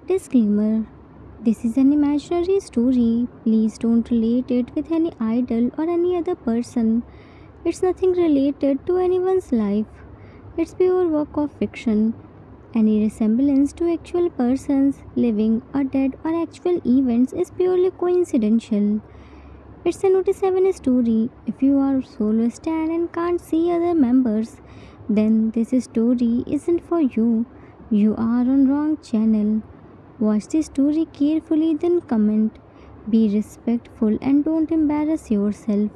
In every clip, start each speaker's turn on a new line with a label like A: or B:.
A: Disclaimer: this is an imaginary story. Please don't relate it with any idol or any other person. It's nothing related to anyone's life. It's pure work of fiction. Any resemblance to actual persons, living or dead, or actual events is purely coincidental. It's a Notice 7 story. If you are solo stand and can't see other members, then this story isn't for you. You are on wrong channel. Watch the story carefully, then comment. Be respectful and don't embarrass yourself.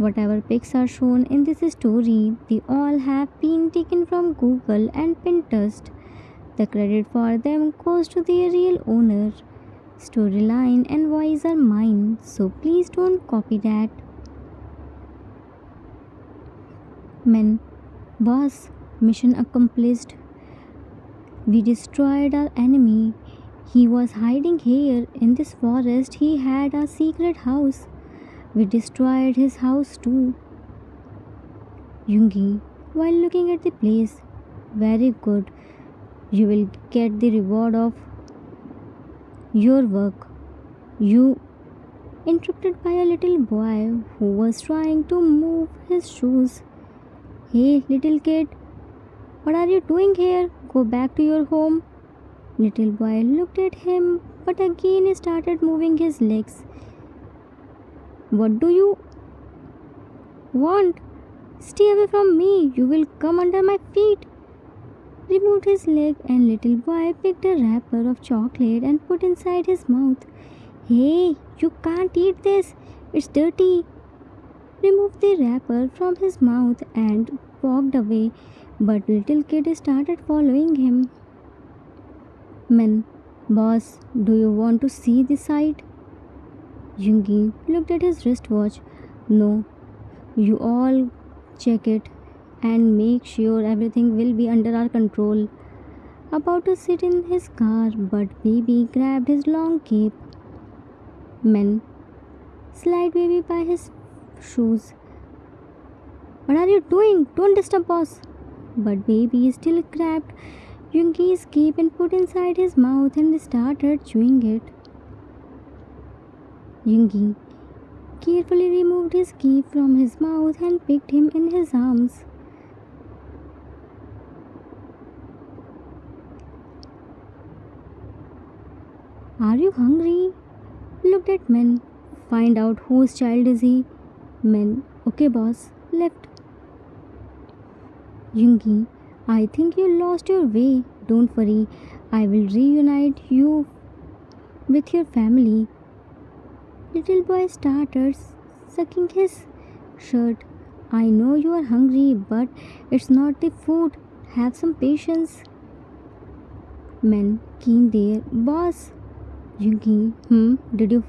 A: Whatever pics are shown in this story, they all have been taken from Google and Pinterest. The credit for them goes to their real owner. Storyline and voice are mine, so please don't copy that. Men, boss, mission accomplished. We destroyed our enemy. He was hiding here in this forest. He had a secret house. We destroyed his house too. Yungi, while looking at the place, very good. You will get the reward of your work. You interrupted by a little boy who was trying to move his shoes. Hey, little kid, what are you doing here? Go back to your home. Little boy looked at him but again started moving his legs. What do you want? Stay away from me. You will come under my feet. Removed his leg and little boy picked a wrapper of chocolate and put inside his mouth. Hey, you can't eat this. It's dirty. Removed the wrapper from his mouth and walked away, but little kid started following him. Men, boss, do you want to see the site? Jungi looked at his wristwatch. No, you all check it and make sure everything will be under our control. About to sit in his car, but baby grabbed his long cape. Men, slide baby by his shoes. What are you doing? Don't disturb boss. But baby still grabbed Yungi's cape and put inside his mouth and started chewing it. Yungi carefully removed his cape from his mouth and picked him in his arms. Are you hungry? Looked at men. Find out whose child is he. Men. Okay boss. Left. Yungi, I think you lost your way. Don't worry. I will reunite you with your family. Little boy started sucking his shirt. I know you are hungry, but it's not the food. Have some patience. Men, keen there. Boss. Yungi, did you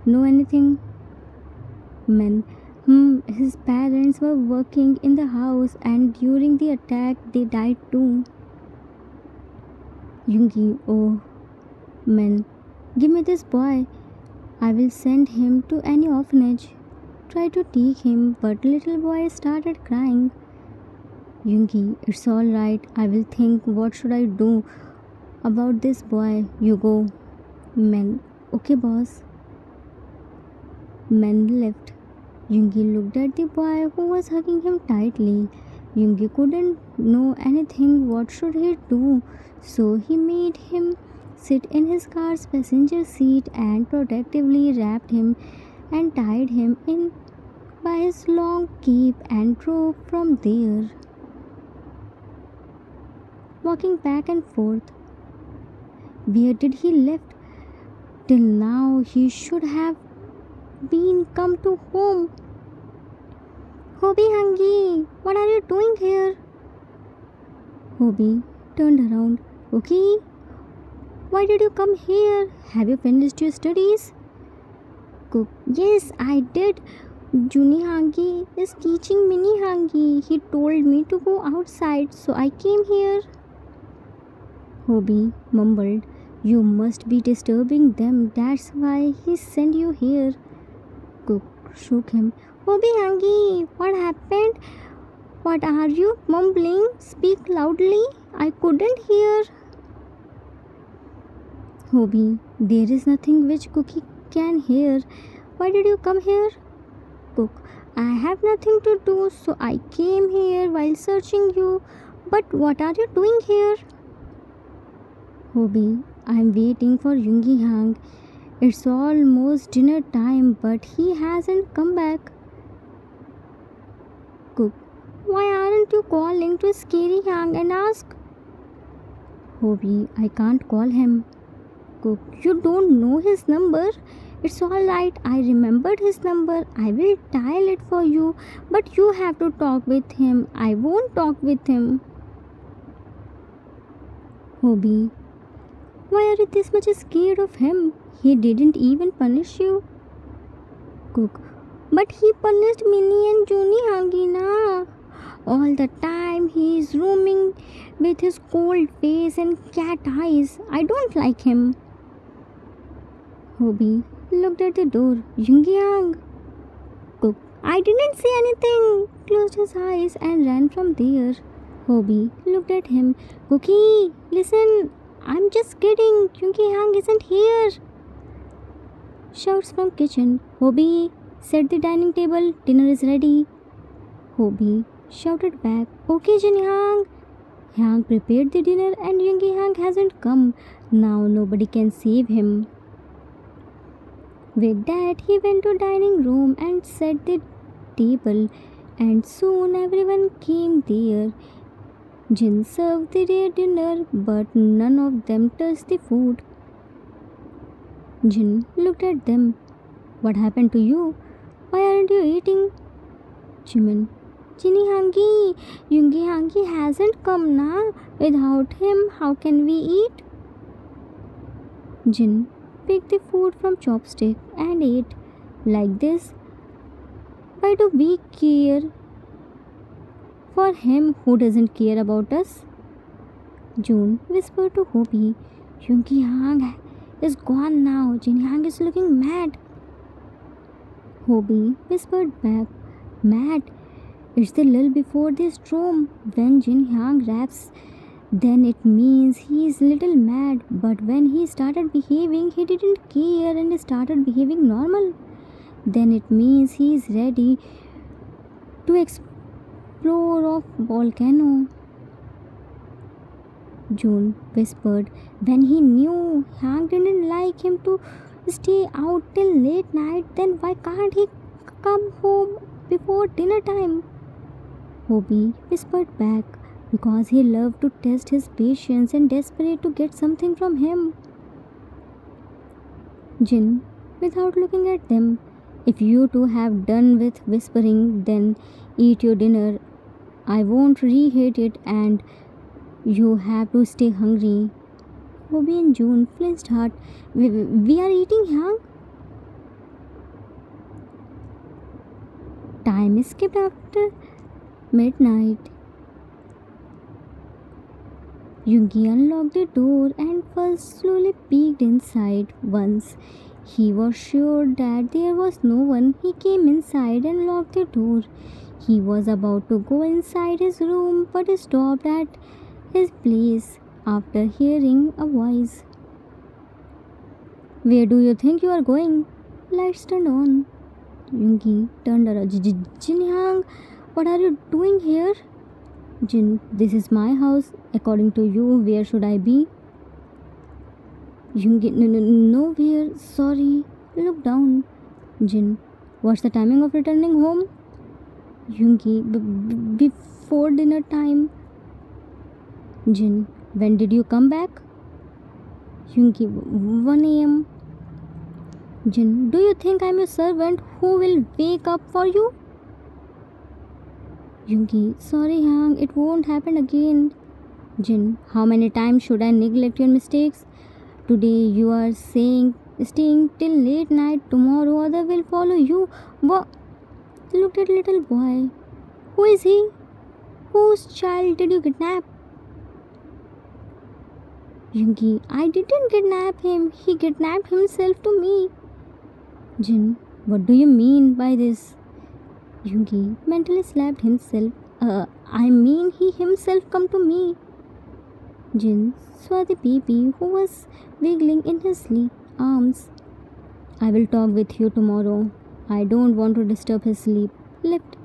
A: know anything? Men, his parents were working in the house and during the attack they died too. Yungi, oh. Men, give me this boy. I will send him to any orphanage. Try to take him, but little boy started crying. Yungi, it's all right. I will think what should I do about this boy. You go. Men, okay boss. Men left. Yungi looked at the boy who was hugging him tightly. Yungi couldn't know anything. What should he do? So he made him sit in his car's passenger seat and protectively wrapped him and tied him in by his long cape and drove from there, walking back and forth. Where did he left? Till now he should have been come to home. Hobie Hangi, what are you doing here? Hobie turned around. Okay, why did you come here? Have you finished your studies? Cook, yes, I did. Juni Hangi is teaching Mini Hangi. He told me to go outside, so I came here. Hobie mumbled. You must be disturbing them. That's why he sent you here. Cook shook him. Hobie Hangi, what happened? What are you mumbling? Speak loudly. I couldn't hear. Hobby, there is nothing which Cookie can hear. Why did you come here? Cook, I have nothing to do, so I came here while searching you. But what are you doing here? Hobby, I'm waiting for Yungi Hang. It's almost dinner time, but he hasn't come back. Cook, why aren't you calling to Scary Hang and ask? Hobby, I can't call him. Cook, you don't know his number? It's alright, I remembered his number. I will dial it for you, but you have to talk with him. I won't talk with him. Hobby, why are you this much scared of him? He didn't even punish you. Cook, but he punished Minnie and Joni Hangina. All the time he is roaming with his cold face and cat eyes. I don't like him. Hobby looked at the door. Yungyang. Cook, I didn't say anything. Closed his eyes and ran from there. Hobby looked at him. Cookie, listen. I'm just kidding. Yungyang isn't here. Shouts from kitchen. Hobby, set the dining table. Dinner is ready. Hobby shouted back. Okay, Jinhyang. Hyang prepared the dinner and Yungi Hang hasn't come. Now nobody can save him. With that, he went to dining room and set the table, and soon everyone came there. Jin served their dinner, but none of them touched the food. Jin looked at them. What happened to you? Why aren't you eating? Jimin, Jinny Hangi, Yungi Hangi hasn't come now. Without him, how can we eat? Jin picked the food from chopstick and ate. Like this, why do we care for him who doesn't care about us? June whispered to Hobie. Yungi Hang is gone now. Jin Hang is looking mad. Hobie whispered back. Mad? It's the lull before the storm. When Jin Hyang raps, then it means he is little mad. But when he started behaving, he didn't care and started behaving normal. Then it means he is ready to explore of volcano. June whispered. When he knew Hyang didn't like him to stay out till late night, then why can't he come home before dinner time? Hobie whispered back. Because he loved to test his patience and desperate to get something from him. Jin, without looking at them, if you two have done with whispering, then eat your dinner. I won't reheat it and you have to stay hungry. Hobie and June flinched hard. We are eating, Hyang. Time skipped after midnight. Yungi unlocked the door and first slowly peeked inside. Once he was sure that there was no one, he came inside and locked the door. He was about to go inside his room but stopped at his place after hearing a voice. Where do you think you are going? Lights turned on. Yungi turned around. Jinhyang, what are you doing here? Jin, this is my house. According to you, where should I be? Yungi, nowhere. Sorry. Look down. Jin, what's the timing of returning home? Yungi, before dinner time. Jin, when did you come back? Yungi, 1 a.m. Jin, do you think I'm your servant who will wake up for you? Yungi, sorry Hang, it won't happen again. Jin, how many times should I neglect your mistakes? Today you are saying staying till late night, tomorrow other will follow you. What? Look at little boy. Who is he? Whose child did you kidnap? Yungi, I didn't kidnap him. He kidnapped himself to me. Jin, what do you mean by this? Yungi mentally slapped himself. I mean he himself come to me. Jin saw the baby who was wiggling in his arms. I will talk with you tomorrow. I don't want to disturb his sleep. Left.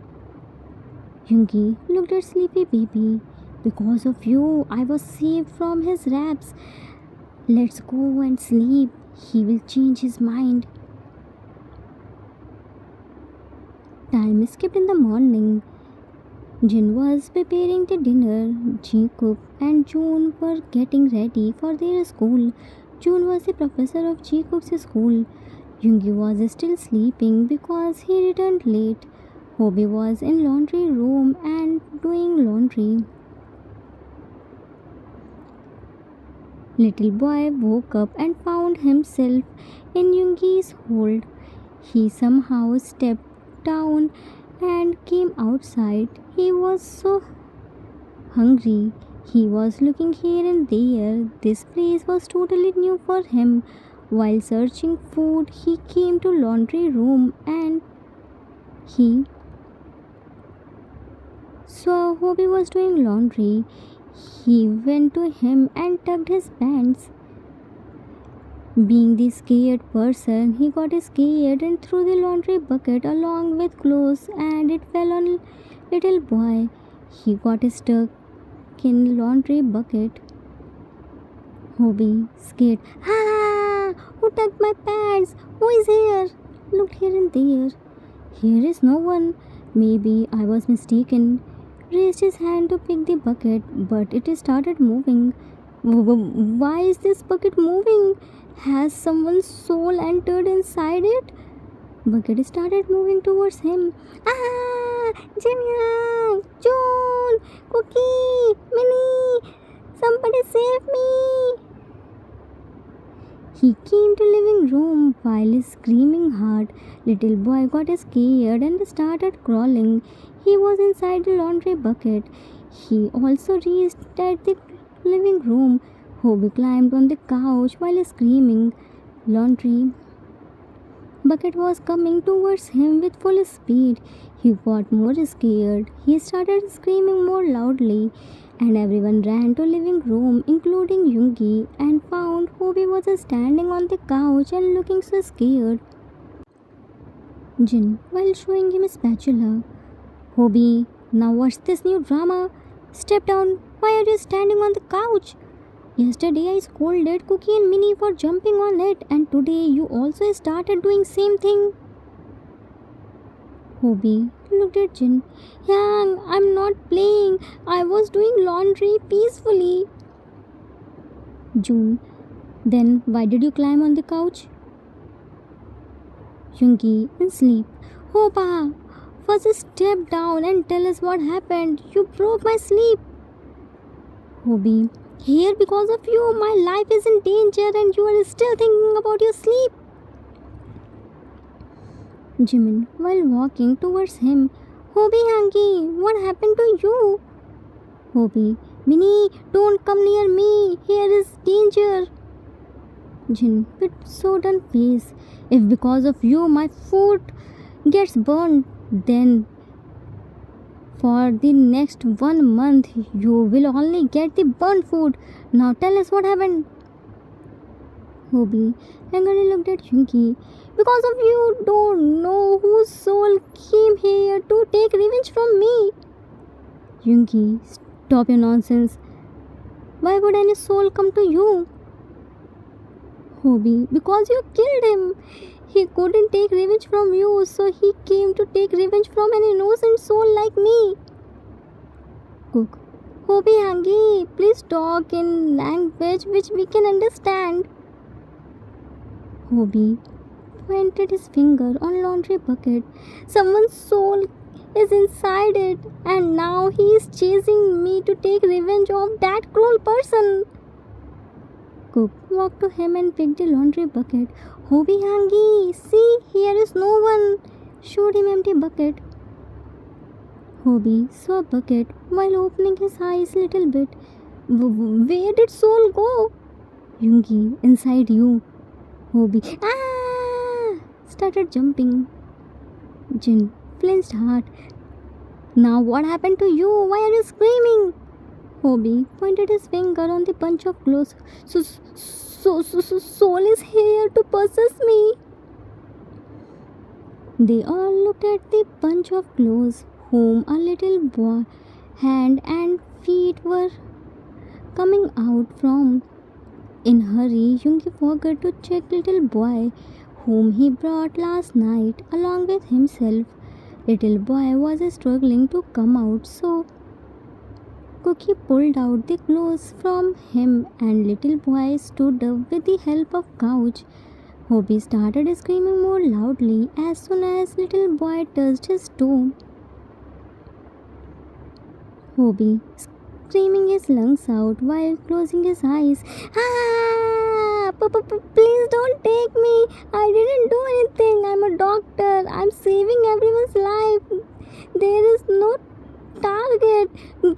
A: Yungi looked at sleepy baby. Because of you, I was saved from his raps. Let's go and sleep. He will change his mind. Time skipped in the morning. Jin was preparing the dinner. Jacob and June were getting ready for their school. June was the professor of Jacob's school. Yoongi was still sleeping because he returned late. Hobie was in laundry room and doing laundry. Little boy woke up and found himself in Yoongi's hold. He somehow stepped down and came outside. He was so hungry. He was looking here and there. This place was totally new for him. While searching food, he came to laundry room and he saw Hobie was doing laundry. He went to him and tugged his pants. Being the scared person, he got scared and threw the laundry bucket along with clothes and it fell on little boy. He got stuck in laundry bucket. Hobie, scared. Ah! Who tugged my pants? Who is here? Looked here and there. Here is no one. Maybe I was mistaken. Raised his hand to pick the bucket, but it started moving. Why is this bucket moving? Has someone's soul entered inside it? Bucket started moving towards him. Ah! Jinyang! June! Cookie! Minnie! Somebody save me! He came to living room while screaming hard. Little boy got scared and started crawling. He was inside the laundry bucket. He also reached at the living room. Hobie climbed on the couch while screaming. Laundry bucket was coming towards him with full speed. He got more scared. He started screaming more loudly, and everyone ran to living room, including Yoongi, and found Hobie was standing on the couch and looking so scared. Jin, while showing him a spatula, Hobie, now what's this new drama? Step down. Why are you standing on the couch? Yesterday I scolded Cookie and Minnie for jumping on it, and today you also started doing same thing. Hobie looked at Jin. Yang, I'm not playing. I was doing laundry peacefully. June, then why did you climb on the couch? Yoongi, in sleep. Hoba, first step down and tell us what happened. You broke my sleep. Hobie, here because of you, my life is in danger and you are still thinking about your sleep. Jimin, while walking towards him, Hobie Hangi, what happened to you? Hobie, Minnie, don't come near me. Here is danger. Jin, with sudden face. If because of you my food gets burned, then for the next 1 month you will only get the burnt food. Now tell us what happened. Hobie angrily looked at Yunki. Because of you don't know whose soul came here to take revenge from me. Yunki, stop your nonsense. Why would any soul come to you? Hobie, because you killed him. He couldn't take revenge from you, so he came to take revenge from an innocent soul like me. Cook, Hobie Hangi, please talk in language which we can understand. Hobie pointed his finger on laundry bucket. Someone's soul is inside it, and now he is chasing me to take revenge of that cruel person. Cook walked to him and picked the laundry bucket. Hobie Hangi, see, here is no one. Showed him empty bucket. Hobie saw bucket while opening his eyes little bit. Where did soul go? Yungi, inside you. Hobie, ah! Started jumping. Jin flinched hard. Now what happened to you? Why are you screaming? Hobby pointed his finger on the bunch of clothes. Soul is here to possess me. They all looked at the bunch of clothes, whom a little boy hand and feet were coming out from. In hurry, Yungi forgot to check little boy, whom he brought last night along with himself. Little boy was struggling to come out, so Cookie pulled out the clothes from him, and little boy stood up with the help of couch. Hobby started screaming more loudly as soon as little boy touched his toe. Hobby screaming his lungs out while closing his eyes. Ah! Please don't take me. I didn't do anything. I'm a doctor. I'm saving everyone's life. There is no target.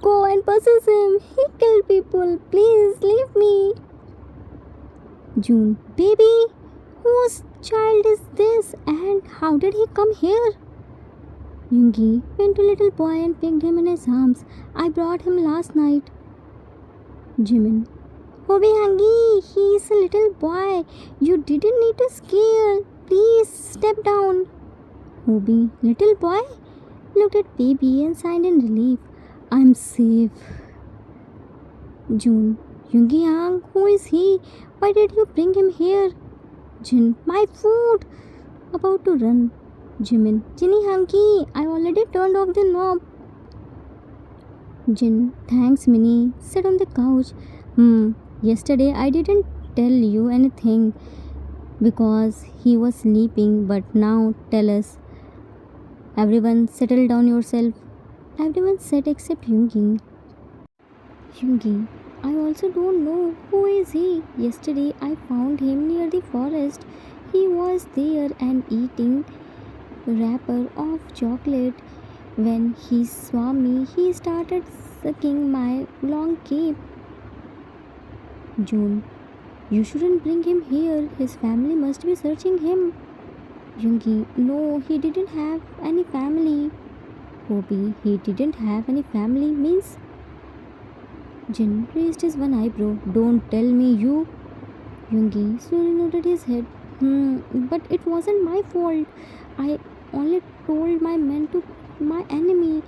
A: Go and possess him. He killed people. Please leave me. June, baby, whose child is this and how did he come here? Yungi went to little boy and picked him in his arms. I brought him last night. Jimin. Hobby Hangi, he's a little boy. You didn't need to scare. Please step down. Hobby, little boy, looked at baby and sighed in relief. I'm safe. June. Yungi Hang, who is he? Why did you bring him here? Jin. My food. About to run. Jimin. Jinny Hanky, I already turned off the knob. Jin. Thanks, Minnie. Sit on the couch. Yesterday I didn't tell you anything because he was sleeping, but now tell us. Everyone settle down yourself. Everyone sat except Yungi. Yungi. I also don't know who is he. Yesterday I found him near the forest. He was there and eating wrapper of chocolate. When he saw me, he started sucking my long cape. June. You shouldn't bring him here. His family must be searching him. Yungi. No, he didn't have any family. Hobby. He didn't have any family means. Jin raised his one eyebrow. Don't tell me you. Yungi slowly nodded his head. But it wasn't my fault. I only told my men to my enemy.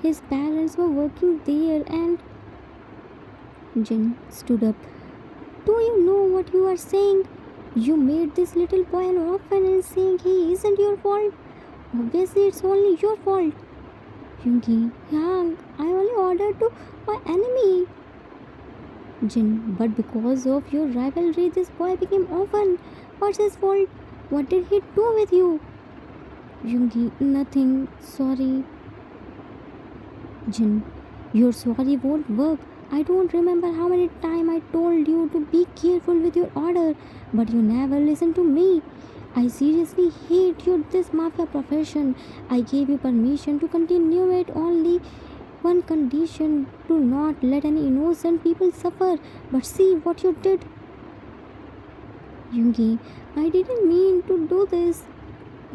A: His parents were working there and Jin stood up. Do you know what you are saying? You made this little boy an orphan and saying he isn't your fault. Obviously it's only your fault. Yungi, Yang, I only ordered to my enemy. Jin, but because of your rivalry this boy became orphan. What's his fault? What did he do with you? Yungi, nothing. Sorry. Jin, your sorry won't work. I don't remember how many times I told you to be careful with your order, but you never listened to me. I seriously hate this mafia profession. I gave you permission to continue it only one condition: do not let any innocent people suffer. But see what you did. Yungi, I didn't mean to do this.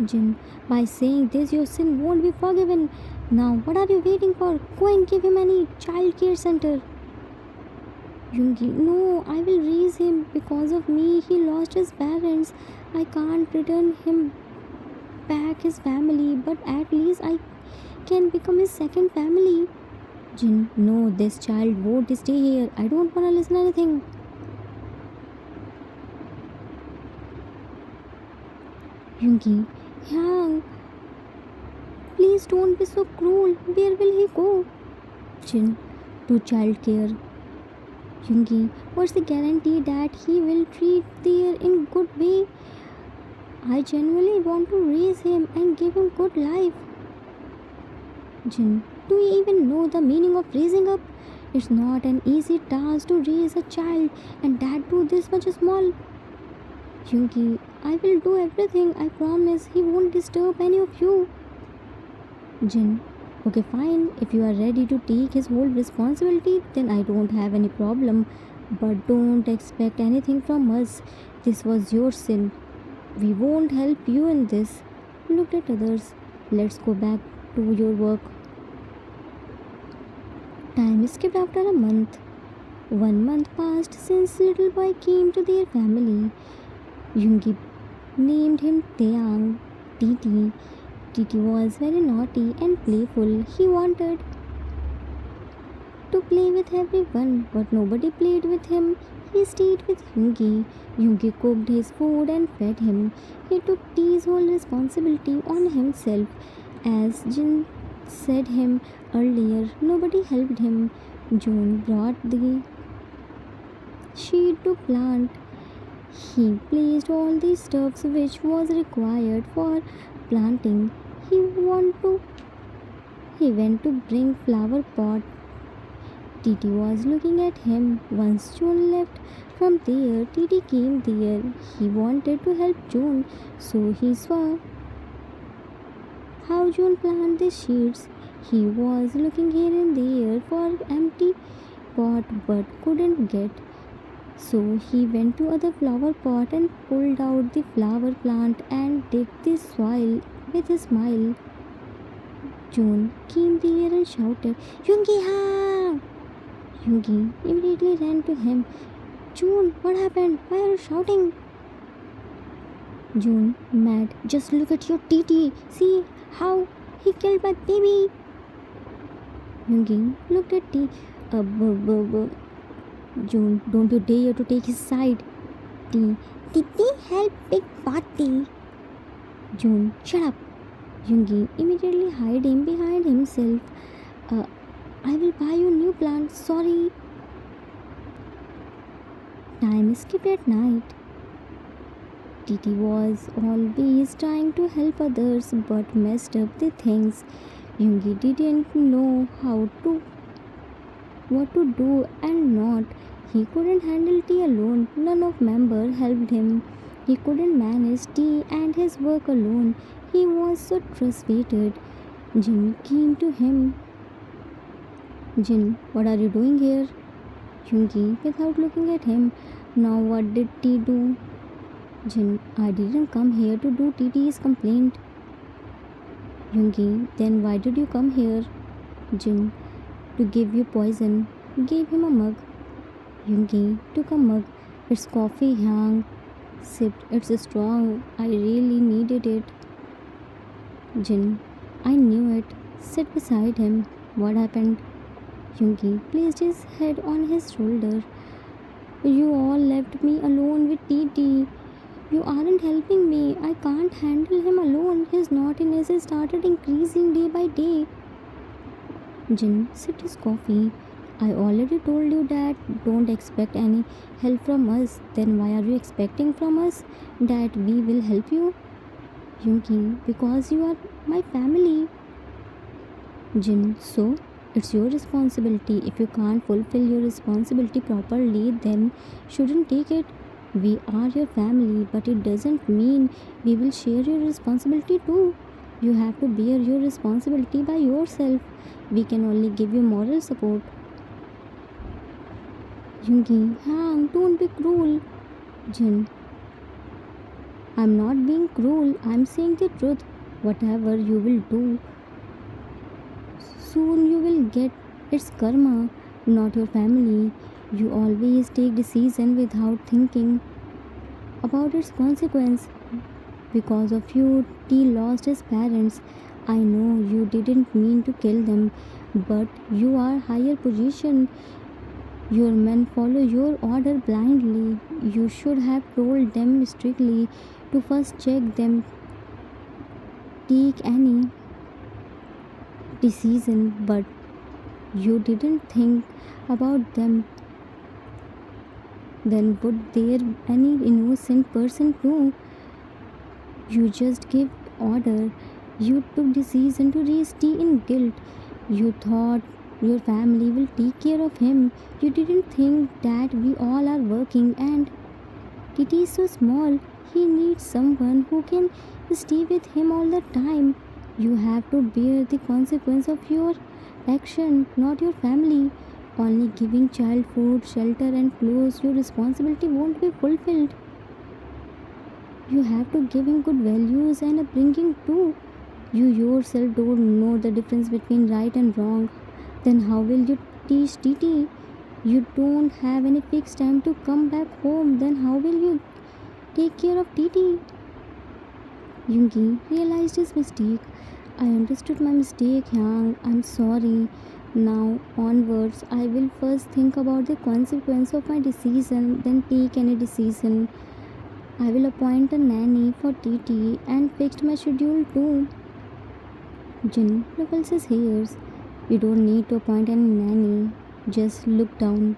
A: Jin, by saying this, your sin won't be forgiven. Now, what are you waiting for? Go and give him any child care center. Yungi, no, I will raise him. Because of me, he lost his parents. I can't return him back his family, but at least I can become his second family. Jin, no, this child won't stay here. I don't want to listen to anything. Yungi, Yang, please don't be so cruel. Where will he go? Jin, to child care. Yungi, what's the guarantee that he will treat there in good way? I genuinely want to raise him and give him good life. Jin, do you even know the meaning of raising up? It's not an easy task to raise a child and that too this much small. Yungi, I will do everything. I promise he won't disturb any of you. Jin, okay fine. If you are ready to take his whole responsibility, then I don't have any problem. But don't expect anything from us. This was your sin. We won't help you in this. Look at others. Let's go back to your work. Time skipped after a month. 1 month passed since little boy came to their family. Yungi named him Taeyang Titi. Titi was very naughty and playful. He wanted to play with everyone, but nobody played with him. He stayed with Yoongi. Yoongi cooked his food and fed him. He took Tea's whole responsibility on himself. As Jin said him earlier, nobody helped him. June brought the seed to plant. He placed all the stuffs which was required for planting. He want to he went to bring flower pot. Titi was looking at him. Once June left from there, Titi came there. He wanted to help June, so he saw how June planted the seeds. He was looking here and there for empty pot but couldn't get. So he went to other flower pot and pulled out the flower plant and digged the soil with a smile. June came there and shouted, Yoongi ha! Yoongi immediately ran to him. June, what happened? Why are you shouting? June, mad. Just look at your TT. See how he killed my baby. Yoongi looked at T. June, don't you dare to take his side. T. Titi help big party. June, shut up. Yoongi immediately hiding behind himself. I will buy you new plant. Sorry. Time skipped at night. Titi was always trying to help others but messed up the things. Yoongi didn't know what to do and not. He couldn't handle tea alone. None of member helped him. He couldn't manage tea and his work alone. He was so frustrated. Jin came to him. Jin, what are you doing here? Yoongi, without looking at him. Now what did T do? Jin, I didn't come here to do TT's complaint. Yoongi, then why did you come here? Jin, to give you poison. Gave him a mug. Yoongi took a mug. It's coffee, Hyang. Sipped. It's strong. I really needed it. Jin, I knew it. Sit beside him. What happened? Yoongi placed his head on his shoulder. You all left me alone with TT. You aren't helping me. I can't handle him alone. His naughtiness has started increasing day by day. Jin sipped his coffee. I already told you that don't expect any help from us. Then why are you expecting from us that we will help you? Yoongi, because you are my family. Jin, so it's your responsibility. If you can't fulfill your responsibility properly, then shouldn't take it. We are your family, but it doesn't mean we will share your responsibility too. You have to bear your responsibility by yourself. We can only give you moral support. Yoongi, Hang, don't be cruel. Jin, I'm not being cruel. I'm saying the truth. Whatever you will do, soon you will get its karma, not your family. You always take decision without thinking about its consequence. Because of you, T lost his parents. I know you didn't mean to kill them, but you are higher position. Your men follow your order blindly. You should have told them strictly to first check them, take any decision, but you didn't think about them. Then would there any innocent person too? You just gave order. You took decision to raise T in guilt. You thought your family will take care of him. You didn't think that we all are working and Titi is so small. He needs someone who can stay with him all the time. You have to bear the consequence of your action, not your family. Only giving child food, shelter and clothes, your responsibility won't be fulfilled. You have to give him good values and upbringing too. You yourself don't know the difference between right and wrong. Then how will you teach TT. You don't have any fixed time to come back home, then how will you take care of TT? Yoongi realized his mistake. I understood my mistake, Yang. I'm sorry. Now onwards, I will first think about the consequence of my decision, then take any decision. I will appoint a nanny for TT and fixed my schedule too. Jin ruffles his hairs. You don't need to appoint any nanny. Just look down.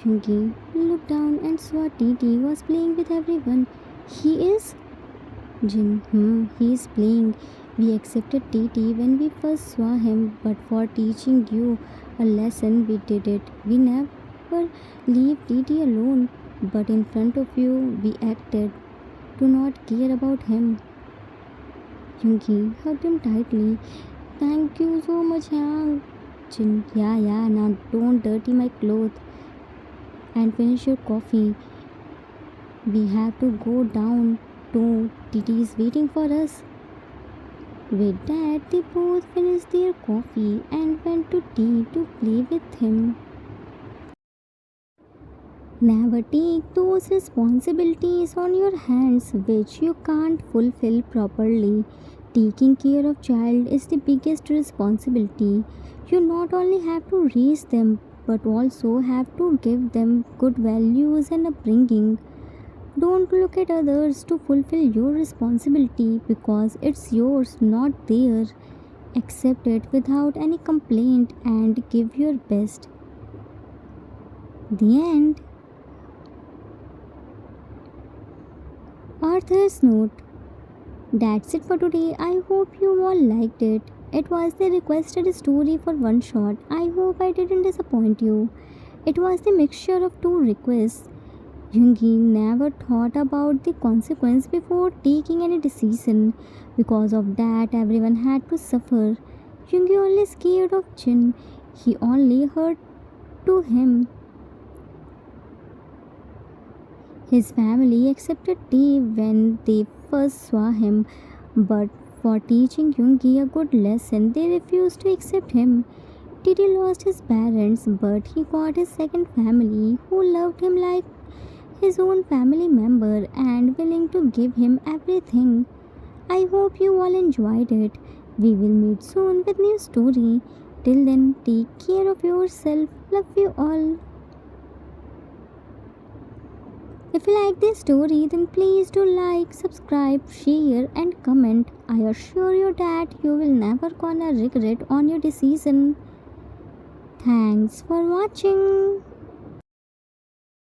A: Yoongi looked down and saw TT was playing with everyone. He is? Jin, he is playing. We accepted TT when we first saw him, but for teaching you a lesson, we did it. We never leave TT alone, but in front of you, we acted to not care about him. Yoongi hugged him tightly. Thank you so much, Yang. Jin, yeah, now don't dirty my clothes and finish your coffee. We have to go down to TT is waiting for us. With that, they both finished their coffee and went to tea to play with him. Never take those responsibilities on your hands which you can't fulfill properly. Taking care of child is the biggest responsibility. You not only have to raise them but also have to give them good values and upbringing. Don't look at others to fulfill your responsibility because it's yours, not theirs. Accept it without any complaint and give your best. The end. Arthur's note. That's it for today. I hope you all liked it. It was the requested story for one shot. I hope I didn't disappoint you. It was the mixture of two requests. Yoongi never thought about the consequence before taking any decision. Because of that, everyone had to suffer. Yoongi only scared of Jin. He only heard to him. His family accepted Dave when they first saw him, but for teaching Yoongi a good lesson, they refused to accept him. Titi lost his parents, but he got his second family who loved him like his own family member and willing to give him everything. I hope you all enjoyed it. We will meet soon with new story. Till then, take care of yourself. Love you all. If you like this story, then please do like, subscribe, share, and comment. I assure you that you will never gonna regret on your decision. Thanks for watching.